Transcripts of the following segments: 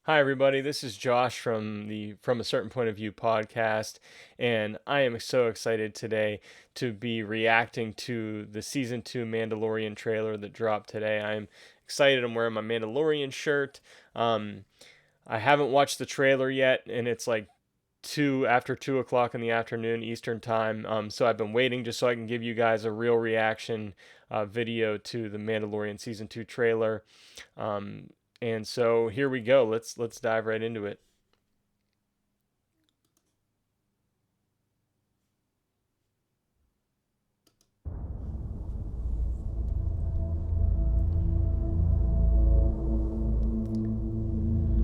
Hi everybody, this is Josh from the From a Certain Point of View podcast, and I am so excited today to be reacting to the season 2 Mandalorian trailer that dropped today. I'm excited. I'm wearing my Mandalorian shirt. Um, I haven't watched the trailer yet, and it's like after 2 o'clock in the afternoon Eastern time. So I've been waiting just so I can give you guys a real reaction video to the Mandalorian season 2 trailer. Um, and so here we go. Let's dive right into it.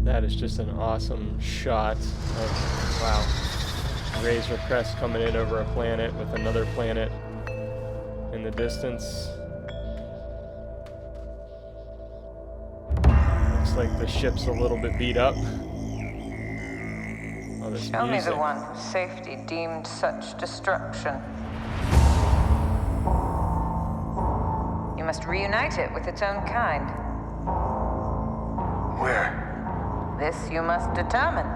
That is just an awesome shot of, wow, Razor Crest coming in over a planet with another planet in the distance. Looks like the ship's a little bit beat up. Oh, this Show me the music. one whose safety deemed such destruction. You must reunite it with its own kind. Where? This you must determine.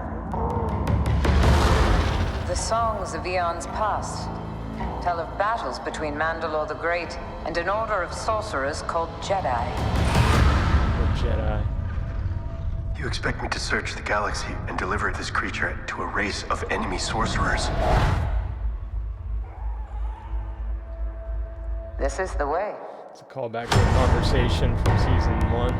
The songs of eons past tell of battles between Mandalore the Great and an order of sorcerers called Jedi. The Jedi. You expect me to search the galaxy and deliver this creature to a race of enemy sorcerers? This is the way. It's a callback to a conversation from season 1.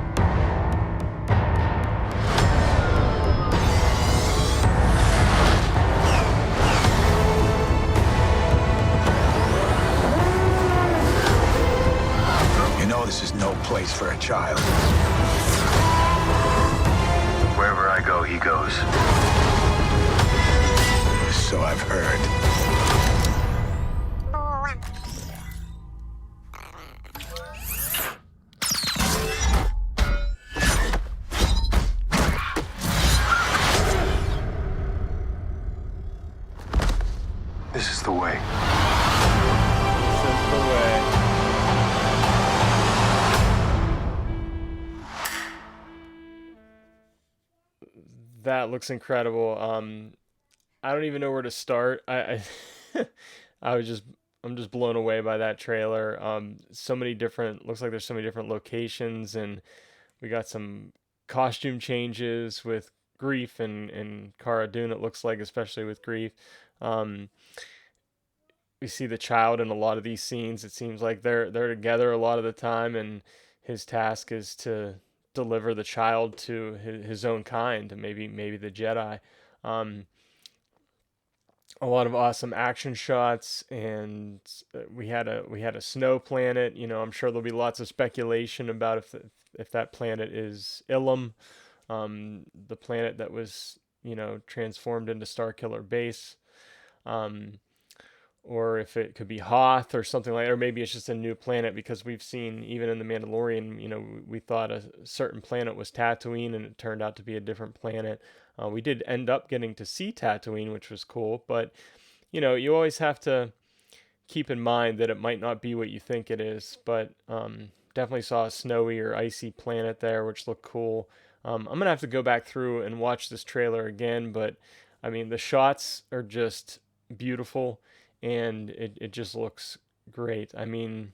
You know this is no place for a child. Wherever I go, he goes. So I've heard. This is the way. This is the way. That looks incredible. I don't even know where to start. I was just I'm just blown away by that trailer. So many different looks like there's so many different locations, and we got some costume changes with Grief and Cara Dune. It looks like, especially with Grief. Um, we see the child in a lot of these scenes. It seems like they're together a lot of the time, and his task is to deliver the child to his own kind, maybe the Jedi. Um, a lot of awesome action shots, and we had a snow planet. I'm sure there'll be lots of speculation about if that planet is Ilum, the planet that was transformed into Starkiller Base. Um, or if it could be Hoth or something like that, or maybe it's just a new planet, because we've seen even in the Mandalorian, we thought a certain planet was Tatooine and it turned out to be a different planet. We did end up getting to see Tatooine, which was cool, but you always have to keep in mind that it might not be what you think it is. But definitely saw a snowy or icy planet there, which looked cool. I'm gonna have to go back through and watch this trailer again, but I mean the shots are just beautiful, and it just looks great. I mean,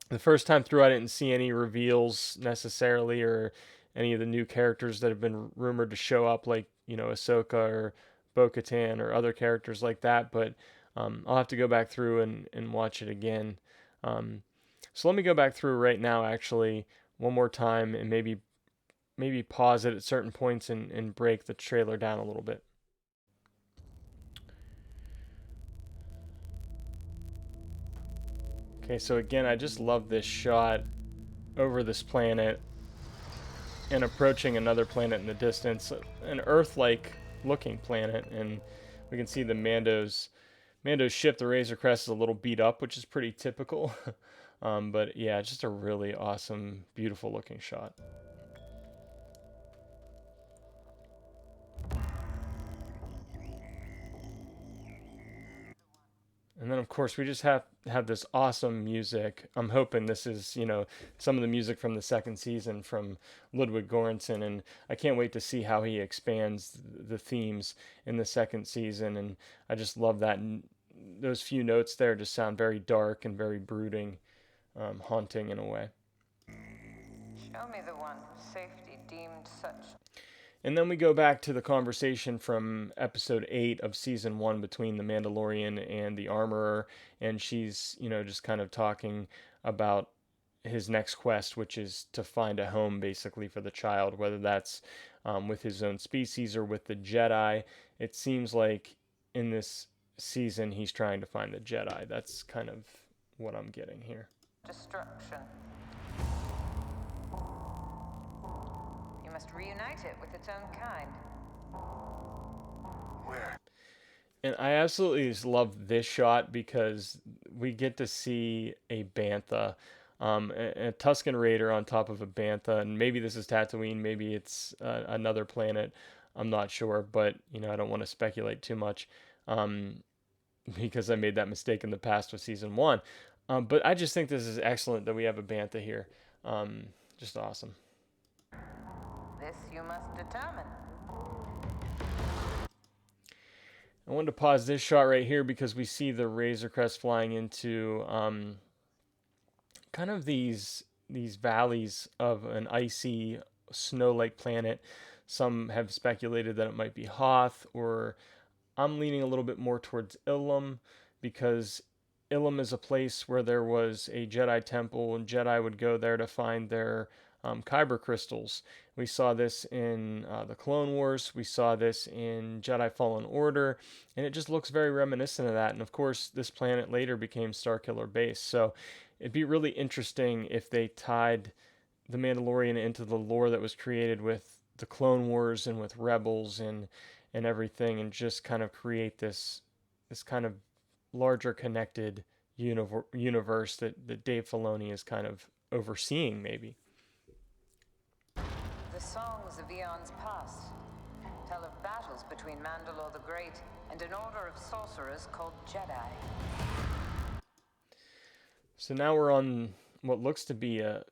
the first time through, I didn't see any reveals necessarily, or any of the new characters that have been rumored to show up, like Ahsoka or Bo-Katan or other characters like that. But I'll have to go back through and watch it again. So let me go back through right now, actually, one more time, and maybe pause it at certain points and break the trailer down a little bit. Okay, so again, I just love this shot over this planet and approaching another planet in the distance, an Earth-like looking planet, and we can see the Mando's ship, the Razor Crest, is a little beat up, which is pretty typical. But yeah, just a really awesome, beautiful looking shot. And then of course we just have this awesome music. I'm hoping this is, some of the music from the second season from Ludwig Göransson, and I can't wait to see how he expands the themes in the second season. And I just love that. And those few notes there just sound very dark and very brooding, haunting in a way. Show me the one safety deemed such. And then we go back to the conversation from episode 8 of season 1 between the Mandalorian and the Armorer. And she's, just kind of talking about his next quest, which is to find a home basically for the child, whether that's with his own species or with the Jedi. It seems like in this season he's trying to find the Jedi. That's kind of what I'm getting here. Destruction. You must reunite it with its own kind. Where? And I absolutely just love this shot because we get to see a bantha, a Tusken Raider on top of a bantha, and maybe this is Tatooine, maybe it's another planet. I'm not sure, but I don't want to speculate too much, because I made that mistake in the past with season 1. But I just think this is excellent that we have a bantha here. Just awesome. This you must determine. I wanted to pause this shot right here because we see the Razor Crest flying into kind of these valleys of an icy snow-like planet. Some have speculated that it might be Hoth, or I'm leaning a little bit more towards Ilum, because Ilum is a place where there was a Jedi temple, and Jedi would go there to find their kyber crystals. We saw this in the Clone Wars. We saw this in Jedi Fallen Order, and it just looks very reminiscent of that. And of course, this planet later became Starkiller Base. So it'd be really interesting if they tied the Mandalorian into the lore that was created with the Clone Wars and with Rebels and everything, and just kind of create this kind of larger connected universe that Dave Filoni is kind of overseeing, maybe. The songs of eons past tell of battles between Mandalore the Great and an order of sorcerers called Jedi. So now we're on what looks to be a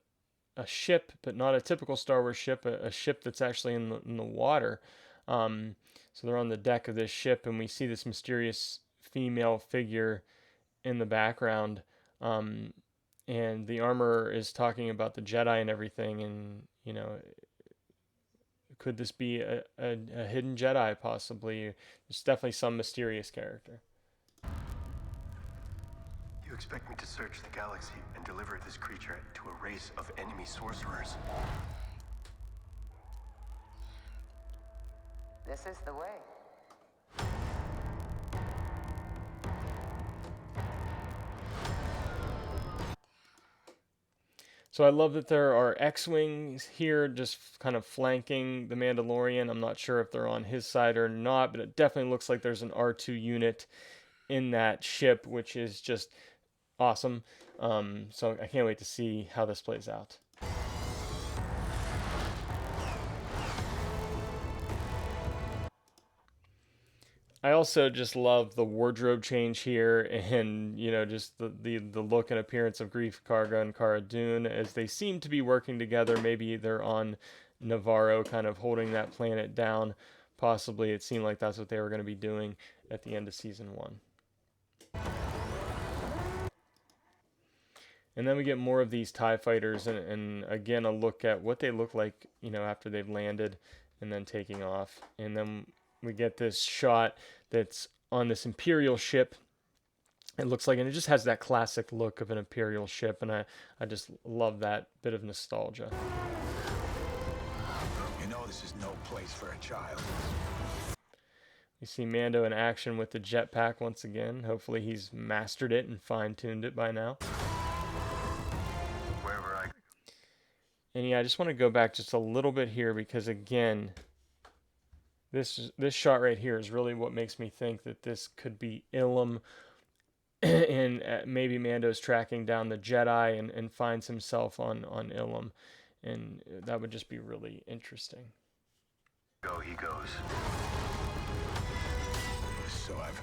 ship, but not a typical Star Wars ship, a ship that's actually in the water. So they're on the deck of this ship, and we see this mysterious female figure in the background. And the Armorer is talking about the Jedi and everything, and could this be a hidden Jedi, possibly? There's definitely some mysterious character. You expect me to search the galaxy and deliver this creature to a race of enemy sorcerers? This is the way. So I love that there are X-Wings here just kind of flanking the Mandalorian. I'm not sure if they're on his side or not, but it definitely looks like there's an R2 unit in that ship, which is just awesome. So I can't wait to see how this plays out. I also just love the wardrobe change here, and just the look and appearance of Grief Karga and Cara Dune as they seem to be working together. Maybe they're on Navarro, kind of holding that planet down. Possibly, it seemed like that's what they were going to be doing at the end of season 1. And then we get more of these TIE fighters, and again a look at what they look like, after they've landed and then taking off. And then we get this shot that's on this Imperial ship. It looks like, and it just has that classic look of an Imperial ship, and I just love that bit of nostalgia. This is no place for a child. We see Mando in action with the jetpack once again. Hopefully he's mastered it and fine-tuned it by now. Wherever I... And yeah, I just want to go back just a little bit here because, again, this shot right here is really what makes me think that this could be Ilum, and maybe Mando's tracking down the Jedi and finds himself on Ilum, and that would just be really interesting. He goes. So I've...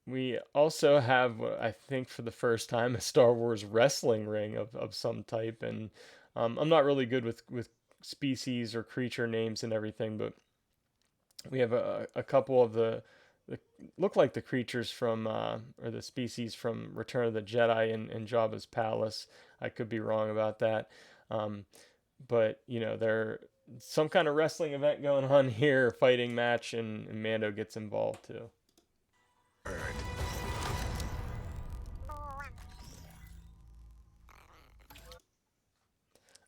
We also have, I think, for the first time, a Star Wars wrestling ring of some type. And I'm not really good with species or creature names and everything, but we have a couple of the look like the creatures from or the species from Return of the Jedi in Jabba's palace. I could be wrong about that, um, but there some kind of wrestling event going on here, fighting match, and Mando gets involved too. Heard.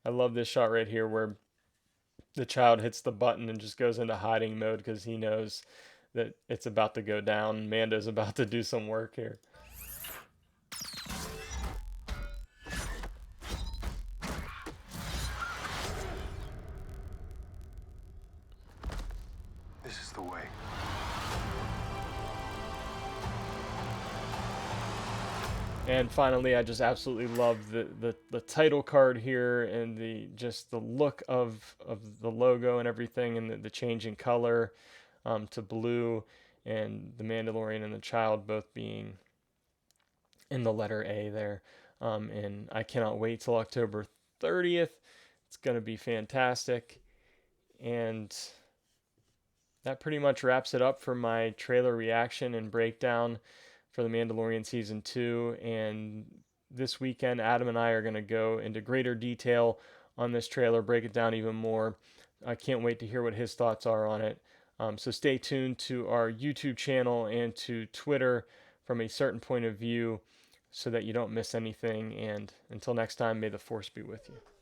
I love this shot right here where the child hits the button and just goes into hiding mode because he knows that it's about to go down. Mando's about to do some work here. This is the way. And finally, I just absolutely love the title card here and the look of the logo and everything, and the change in color to blue, and the Mandalorian and the child both being in the letter A there. And I cannot wait till October 30th. It's gonna be fantastic. And that pretty much wraps it up for my trailer reaction and breakdown for The Mandalorian Season 2. And this weekend, Adam and I are going to go into greater detail on this trailer, break it down even more. I can't wait to hear what his thoughts are on it. So stay tuned to our YouTube channel and to Twitter from a certain point of view so that you don't miss anything. And until next time, may the Force be with you.